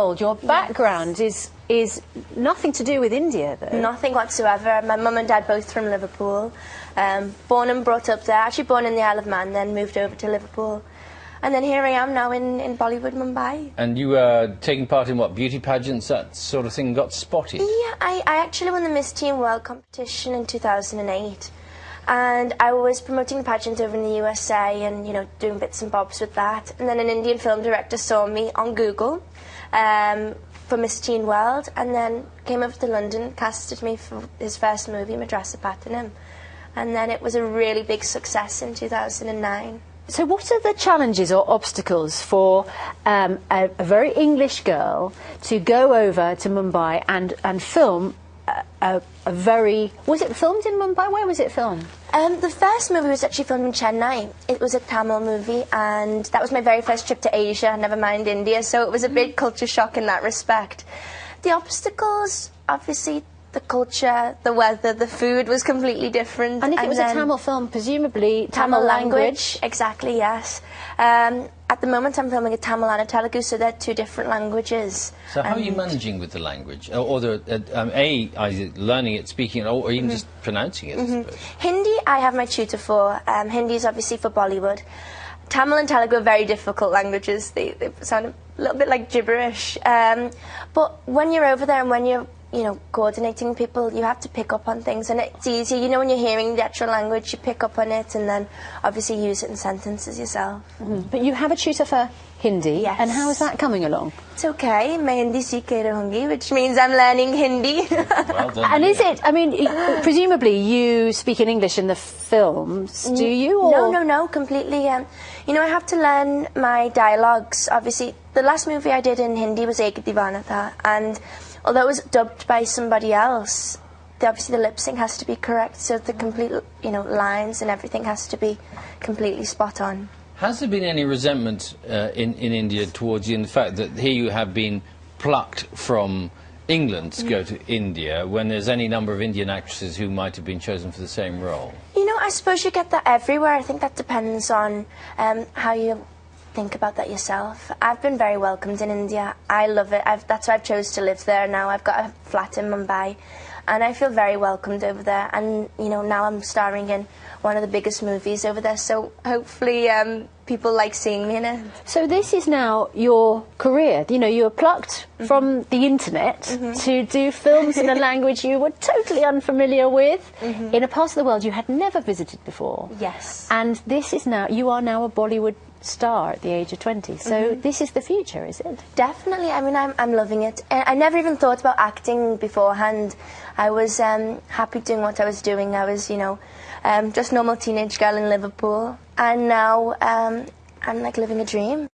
world, your background is nothing to do with India, though. Nothing whatsoever. My mum and dad both from Liverpool. Born and brought up there. Actually born in the Isle of Man, then moved over to Liverpool. And then here I am now in Bollywood, Mumbai. And you were taking part in what, beauty pageants, that sort of thing, got spotted? Yeah, I actually won the Miss Teen World competition in 2008. And I was promoting the pageant over in the USA and, you know, doing bits and bobs with that. And then an Indian film director saw me on Google for Miss Teen World, and then came over to London, casted me for his first movie, Madrasa Patanam. And then it was a really big success in 2009. So what are the challenges or obstacles for a very English girl to go over to Mumbai and film a very... Was it filmed in Mumbai? Where was it filmed? The first movie was actually filmed in Chennai. It was a Tamil movie, and that was my very first trip to Asia, never mind India, so it was a big culture shock in that respect. The obstacles, obviously, the culture, the weather, the food was completely different. And if it was a Tamil film, presumably Tamil language? Exactly, yes. At the moment I'm filming a Tamil and a Telugu, so they're two different languages. So how are you managing with the language? Or either learning it, speaking it, or even just pronouncing it, I suppose? Hindi I have my tutor for. Hindi is obviously for Bollywood. Tamil and Telugu are very difficult languages. They sound a little bit like gibberish. But when you're over there and when you're coordinating people, you have to pick up on things, and it's easier. You know, when you're hearing the actual language, you pick up on it and then obviously use it in sentences yourself. But you have a tutor for Hindi, yes. And how is that coming along? It's okay. Main Hindi seekh rahungi, which means I'm learning Hindi. Well done. And is it, I mean, presumably you speak in English in the films, do you? Or? No, completely. You know, I have to learn my dialogues. Obviously, the last movie I did in Hindi was Ek Deewana Tha, and although it was dubbed by somebody else, obviously the lip sync has to be correct, so the complete, lines and everything has to be completely spot on. Has there been any resentment in India towards you in the fact that here you have been plucked from England to go to India when there's any number of Indian actresses who might have been chosen for the same role? You know, I suppose you get that everywhere. I think that depends on how you think about that yourself. I've been very welcomed in India. I love it. That's why I've chose to live there now. I've got a flat in Mumbai and I feel very welcomed over there, and now I'm starring in one of the biggest movies over there, so hopefully people like seeing me in it. So this is now your career. You were plucked from the internet to do films in a language you were totally unfamiliar with, in a part of the world you had never visited before. Yes. And this is now, you are now a Bollywood star at the age of 20, so this is the future, is it? Definitely. I mean, I'm loving it. I never even thought about acting beforehand. I was happy doing what I was doing. I was, just normal teenage girl in Liverpool, and now I'm like living a dream.